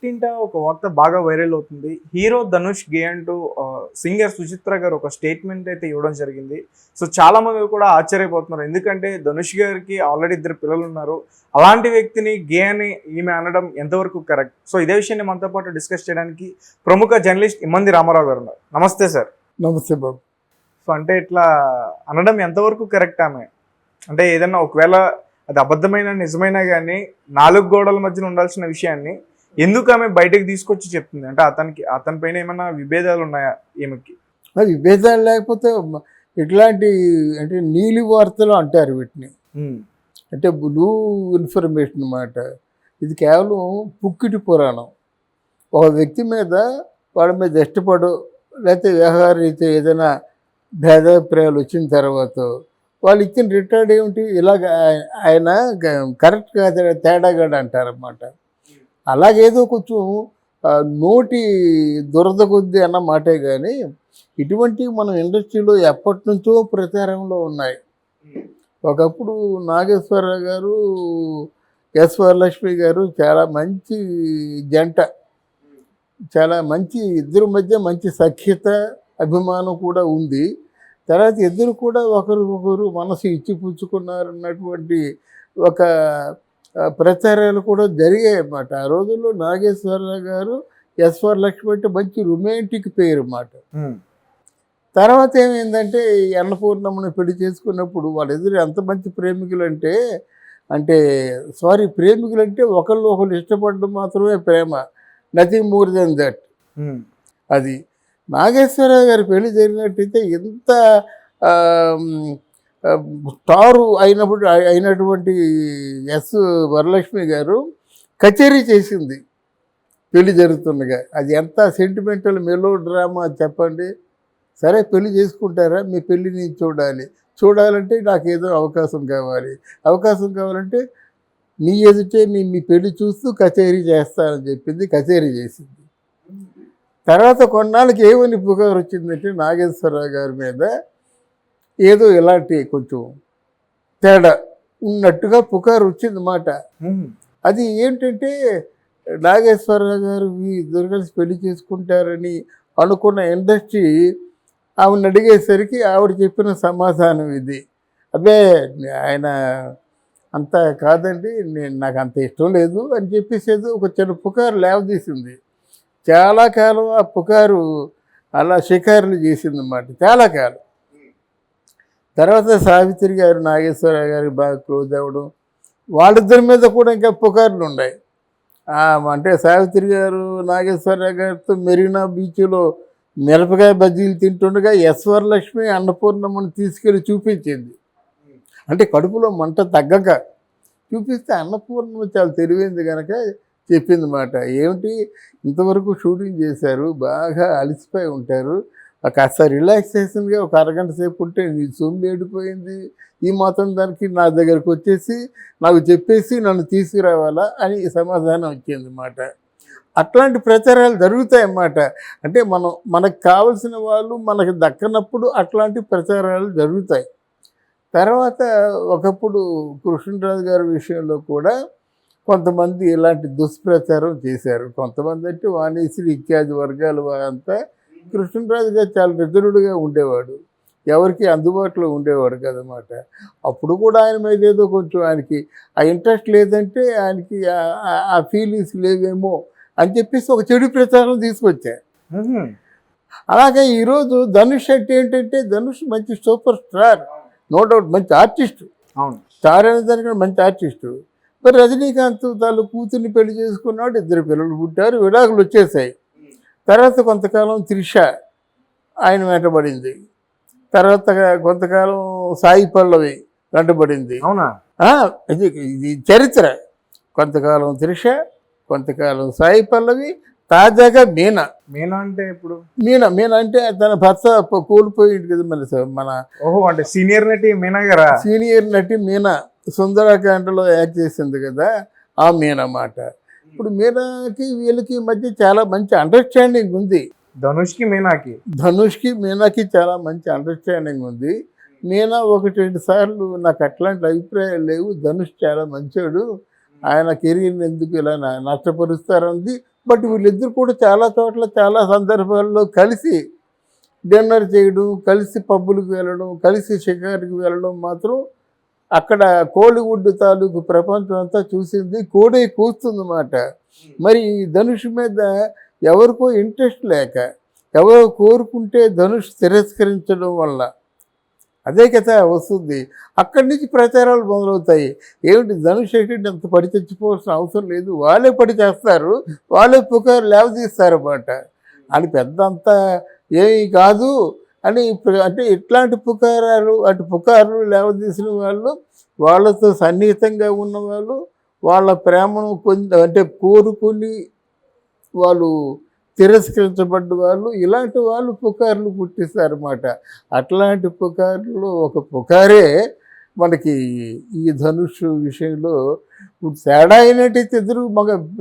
నెట్టింట ఒక వార్త బాగా వైరల్ అవుతుంది. హీరో ధనుష్ గే అంటూ సింగర్ సుచిత్ర గారు ఒక స్టేట్మెంట్ అయితే ఇవ్వడం జరిగింది. సో చాలా మంది కూడా ఆశ్చర్యపోతున్నారు. ఎందుకంటే ధనుష్ గారికి ఆల్రెడీ 2 పిల్లలు ఉన్నారు. అలాంటి వ్యక్తిని గే అని ఈమె అనడం ఎంతవరకు కరెక్ట్? సో ఇదే విషయాన్ని మనతో పాటు డిస్కస్ చేయడానికి ప్రముఖ జర్నలిస్ట్ ఇమ్మంది రామారావు గారు ఉన్నారు. నమస్తే సార్. నమస్తే బాబు. సో అంటే ఇట్లా అనడం ఎంతవరకు కరెక్ట్ ఆమె? అంటే ఏదన్నా ఒకవేళ అది అబద్ధమైన నిజమైనా కానీ 4 గోడల మధ్యన ఉండాల్సిన విషయాన్ని ఎందుకు ఆమె బయటకు తీసుకొచ్చి చెప్తుంది? అంటే అతని పైన ఏమైనా విభేదాలు ఉన్నాయా ఈమెకి? అది విభేదాలు లేకపోతే ఇట్లాంటి అంటే నీలి వార్తలు అంటారు వీటిని. అంటే బ్లూ ఇన్ఫర్మేషన్ అన్నమాట. ఇది కేవలం పుక్కిటి పురాణం. ఒక వ్యక్తి మీద వాళ్ళ మీద ఇష్టపడు లేకపోతే వ్యవహార రీతి ఏదైనా భేదాభిప్రాయాలు వచ్చిన తర్వాత వాళ్ళు ఇచ్చిన రిటార్డ్ ఏమిటి, ఇలాగ ఆయన కరెక్ట్ కాదు తేడాగాడు అంటారన్నమాట. అలాగేదో కొంచెం నోటి దురద కొద్ది అన్న మాటే కానీ ఇటువంటివి మనం ఇండస్ట్రీలో ఎప్పటి నుంచో ప్రచారంలో ఉన్నాయి. ఒకప్పుడు నాగేశ్వరరావు గారు, ఎస్ వరలక్ష్మి గారు చాలా మంచి జంట, చాలా మంచి ఇద్దరి మధ్య మంచి సఖ్యత అభిమానం కూడా ఉంది. తర్వాత ఇద్దరు కూడా ఒకరికొకరు మనసు ఇచ్చిపుచ్చుకున్నారన్నటువంటి ఒక ప్రచారాలు కూడా జరిగాయి అన్నమాట. ఆ రోజుల్లో నాగేశ్వరరావు గారు, ఎస్ వరలక్ష్మి అంటే మంచి రొమాంటిక్ పేరు అన్నమాట. తర్వాత ఏమైందంటే అన్నపూర్ణమ్మని పెళ్లి చేసుకున్నప్పుడు వాళ్ళిద్దరు ఎంత మంచి ప్రేమికులు అంటే ప్రేమికులు అంటే ఒకళ్ళు ఇష్టపడడం మాత్రమే ప్రేమ, నథింగ్ మోర్ దెన్ దట్. అది నాగేశ్వరరావు గారి పెళ్లి జరిగినట్టయితే ఎంత స్టారు అయినటువంటి ఎస్ వరలక్ష్మి గారు కచేరీ చేసింది పెళ్లి జరుగుతుండగా. అది ఎంత సెంటిమెంటల్ మెలో డ్రామా చెప్పండి. సరే పెళ్లి చేసుకుంటారా, మీ పెళ్ళిని చూడాలంటే నాకు ఏదో అవకాశం కావాలంటే మీ ఎదుటే మీ పెళ్లి చూస్తూ కచేరీ చేస్తానని చెప్పింది. కచేరీ చేసింది. తర్వాత కొన్నాళ్ళకి ఏమని పుకారు వచ్చిందంటే నాగేశ్వరరావు గారి మీద ఏదో ఇలాంటి కొంచెం తేడా ఉన్నట్టుగా పుకారు వచ్చిందన్నమాట. అది ఏంటంటే నాగేశ్వరరావు గారు ఇద్దరు కలిసి పెళ్లి చేసుకుంటారని అనుకున్న ఇండస్ట్రీ ఆవిడని అడిగేసరికి ఆవిడ చెప్పిన సమాధానం ఇది, అబ్బే ఆయన అంత కాదండి, నాకు అంత ఇష్టం లేదు అని చెప్పేసి ఏదో ఒక చిన్న పుకారు లేవదీసింది. చాలా కాలం ఆ పుకారు అలా షికారులు చేసిందన్నమాట, చాలా కాలం. తర్వాత సావిత్రి గారు నాగేశ్వరరావు గారికి బాగా క్లోజ్ అవ్వడం, వాళ్ళిద్దరి మీద కూడా ఇంకా పుకార్లు ఉన్నాయి. అంటే సావిత్రి గారు నాగేశ్వరరావు గారితో మెరీనా బీచ్లో మిరపకాయ బజ్జీలు తింటుండగా ఎస్ వరలక్ష్మి అన్నపూర్ణమ్మని తీసుకెళ్ళి చూపించింది. అంటే కడుపులో మంట తగ్గక చూపిస్తే అన్నపూర్ణమ్మ చాలా తెలివైంది కనుక చెప్పింది మాట, ఏమిటి ఇంతవరకు షూటింగ్ చేశారు, బాగా అలసిపోయి ఉంటారు, కాస్త రిలాక్సేషన్గా ఒక అరగంట సేపు ఉంటే నీ సొమ్ము ఏడిపోయింది, ఈ మాత్రం దానికి నా దగ్గరకు వచ్చేసి నాకు చెప్పేసి నన్ను తీసుకురావాలా అని సమాధానం వచ్చింది అన్నమాట. అట్లాంటి ప్రచారాలు జరుగుతాయన్నమాట. అంటే మనకు కావలసిన వాళ్ళు మనకు దక్కనప్పుడు అట్లాంటి ప్రచారాలు జరుగుతాయి. తర్వాత ఒకప్పుడు కృష్ణరాజు గారి విషయంలో కూడా కొంతమంది ఇలాంటి దుష్ప్రచారం చేశారు. కొంతమంది అంటే వాణిశ్రీ ఇత్యాది వర్గాలు అంతా. కృష్ణరాజు గారు చాలా రిజర్వ్డ్గా ఉండేవాడు, ఎవరికి అందుబాటులో ఉండేవాడు కదన్నమాట. అప్పుడు కూడా ఆయన మీద ఏదో కొంచెం ఆయనకి ఆ ఇంట్రెస్ట్ లేదంటే ఆయనకి ఆ ఫీలింగ్స్ లేవేమో అని చెప్పేసి ఒక చెడు ప్రచారం తీసుకొచ్చారు. అలాగే ఈరోజు ధనుష్ అంటే ఏంటంటే ధనుష్ మంచి సూపర్ స్టార్, నో డౌట్, మంచి ఆర్టిస్టు. స్టార్ అనే దానికి మంచి ఆర్టిస్టు. మరి రజనీకాంత్ తాను కూతుర్ని పెళ్లి చేసుకున్నాడు, 2 పిల్లలు పుట్టారు, విడాకులు వచ్చేసాయి. తర్వాత కొంతకాలం త్రిష ఆయన వెంటబడింది. తర్వాత కొంతకాలం సాయి పల్లవి వెంటబడింది. అవునా? ఇది చరిత్ర. కొంతకాలం త్రిష, కొంతకాలం సాయి పల్లవి, తాజాగా మీనా. అంటే ఇప్పుడు మీనా అంటే తన భర్త కోల్పోయింది కదా మన అంటే సీనియర్ నటి మీనా గారా? సీనియర్ నటి మీనా సుందరకాండలో యాక్ట్ చేసింది కదా, ఆ మీనా మాట. ఇప్పుడు మీనాకి వీళ్ళకి మధ్య చాలా మంచి అండర్స్టాండింగ్ ఉంది. ధనుష్కి మీనాకి చాలా మంచి అండర్స్టాండింగ్ ఉంది. మీనా 1-2 సార్లు నాకు అట్లాంటి అభిప్రాయాలు లేవు, ధనుష్ చాలా మంచోడు, ఆయన కెరీర్ని ఎందుకు ఇలా నష్టపరుస్తారంది. బట్ వీళ్ళిద్దరు కూడా చాలా చోట్ల చాలా సందర్భాల్లో కలిసి డిన్నర్ చేయడం, కలిసి పబ్బులకు వెళ్ళడం, కలిసి షికారుకి వెళ్ళడం మాత్రం అక్కడ కోలీవుడ్ తాలూకు ప్రపంచం అంతా చూసింది. కోడే కూస్తుందన్నమాట. మరి ఈ ధనుష్ మీద ఎవరికో ఇంట్రెస్ట్ లేక, ఎవరో కోరుకుంటే ధనుష్ తిరస్కరించడం వల్ల అదే కథ వస్తుంది. అక్కడి నుంచి ప్రచారాలు మొదలవుతాయి. ఏమిటి ధనుష్ ఏంటంటే అంత పడి తెచ్చిపోవాల్సిన అవసరం లేదు, వాళ్ళే పడి చేస్తారు, వాళ్ళే పుకారు లేవదీస్తారన్నమాట. అని పెద్ద అంతా ఏమీ కాదు అని అంటే ఇట్లాంటి పుకారాలు అటు పుకార్లు లేవదీసిన వాళ్ళు, వాళ్ళతో సన్నిహితంగా ఉన్నవాళ్ళు, వాళ్ళ ప్రేమను అంటే కోరుకుని వాళ్ళు తిరస్కరించబడ్డ వాళ్ళు, ఇలాంటి వాళ్ళు పుకార్లు పుట్టిస్తారన్నమాట. అట్లాంటి పుకార్లు ఒక పుకారే మనకి ఈ ధనుష్ విషయంలో ఇప్పుడు తేడా అయినట్టయితే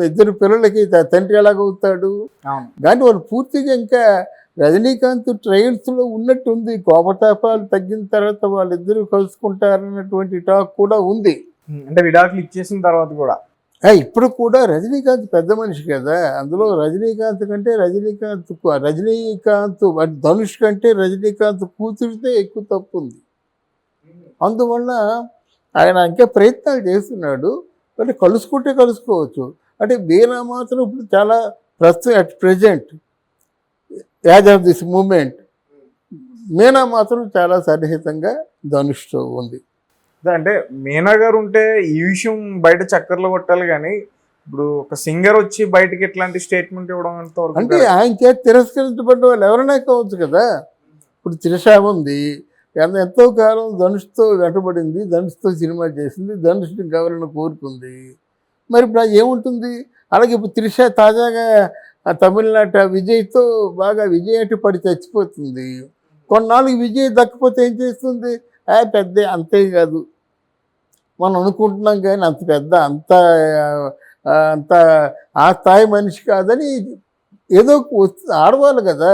ఇద్దరు పిల్లలకి తండ్రి ఎలాగవుతాడు. కానీ వాళ్ళు పూర్తిగా ఇంకా రజనీకాంత్ ట్రయల్స్లో ఉన్నట్టుంది. కోపతాపాలు తగ్గిన తర్వాత వాళ్ళిద్దరూ కలుసుకుంటారన్నటువంటి టాక్ కూడా ఉంది. అంటే విడాకులు ఇచ్చేసిన తర్వాత కూడా ఇప్పుడు కూడా రజనీకాంత్ పెద్ద మనిషి కదా. అందులో రజనీకాంత్ కంటే రజనీకాంత్ ధనుష్ కంటే రజనీకాంత్ కూతురితే ఎక్కువ తప్పు ఉంది. అందువల్ల ఆయన ఇంకా ప్రయత్నాలు చేస్తున్నాడు. అంటే కలుసుకుంటే కలుసుకోవచ్చు. అంటే మీనా మాత్రం ఇప్పుడు చాలా ప్రస్తుతం at present as of this moment Meena మాత్రం చాలా సన్నిహితంగా ధనుష్తో ఉంది. అంటే మీనా గారు ఉంటే ఈ విషయం బయట చక్కర్లు కొట్టాలి, కానీ ఇప్పుడు ఒక సింగర్ వచ్చి బయటకి ఎట్లాంటి స్టేట్మెంట్ ఇవ్వడం అంతవరకు అంటే ఆయన చేతి తిరస్కరించబడ్డ వాళ్ళు ఎవరైనా కావచ్చు కదా. ఇప్పుడు త్రిష ఉంది, ఎంతో కాలం ధనుష్తో వెంటబడింది, ధనుష్తో సినిమా చేసింది, ధనుష్ని గవర్నర్ కోరుకుంది. మరి ఇప్పుడు అది ఏముంటుంది. అలాగే ఇప్పుడు త్రిష తాజాగా తమిళనాట విజయ్తో బాగా విజయ్ పడి చచ్చిపోతుంది. కొన్నాళ్ళకి విజయ్ దక్కపోతే ఏం చేస్తుంది. పెద్ద అంతే కాదు మనం అనుకుంటున్నాం, కానీ అంత పెద్ద అంత ఆ స్థాయి మనిషి కాదని ఏదో ఆడవాళ్ళు కదా,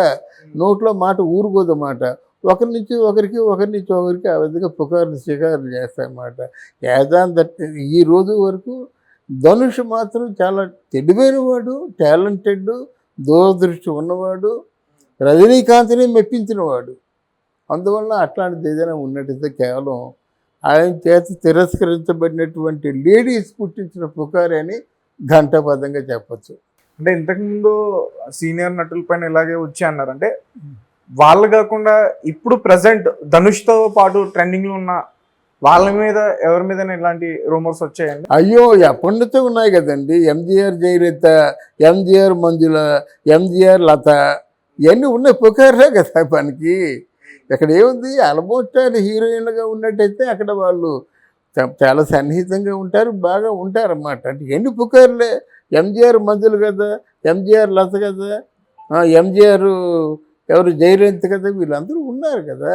నోట్లో మాట ఊరుకోదన్నమాట. ఒకరి నుంచి ఒకరికి ఆ విధంగా పుకార్లు షికారులు చేస్తాయన్నమాట. ఈ రోజు వరకు ధనుష్ మాత్రం చాలా తెలివైనవాడు, టాలెంటెడ్, దూరదృష్టి ఉన్నవాడు, రజనీకాంత్ని మెప్పించినవాడు. అందువల్ల అట్లాంటిది ఏదైనా ఉన్నట్టయితే కేవలం ఆయన చేత తిరస్కరించబడినటువంటి లేడీస్ పుట్టించిన పుకారే అని ఘంటాపదంగా చెప్పచ్చు. అంటే ఇంతకుముందు సీనియర్ నటుల పైన ఇలాగే వచ్చి అన్నారు. అంటే వాళ్ళు కాకుండా ఇప్పుడు ప్రజెంట్ ధనుష్తో పాటు ట్రెండింగ్లో ఉన్న వాళ్ళ మీద ఎవరి మీద ఇలాంటి రూమర్స్ వచ్చాయండి? అయ్యో ఎప్పటి నుంచో ఉన్నాయి కదండి. ఎంజీఆర్ జయలలిత, ఎంజీఆర్ మంజుల, ఎంజీఆర్ లత, ఇవన్నీ ఉన్నాయి పుకారే కదా మనకి. ఇక్కడ ఏముంది, ఆల్మోస్ట్ హీరోయిన్లుగా ఉన్నట్టయితే అక్కడ వాళ్ళు చాలా సన్నిహితంగా ఉంటారు, బాగా ఉంటారన్నమాట. అంటే ఎన్ని పుకార్లే. ఎంజీఆర్ మంజులు కదా, ఎంజీఆర్ లత కదా, ఎంజీఆర్ ఎవరు జయలలిత కదా, వీళ్ళందరూ ఉన్నారు కదా.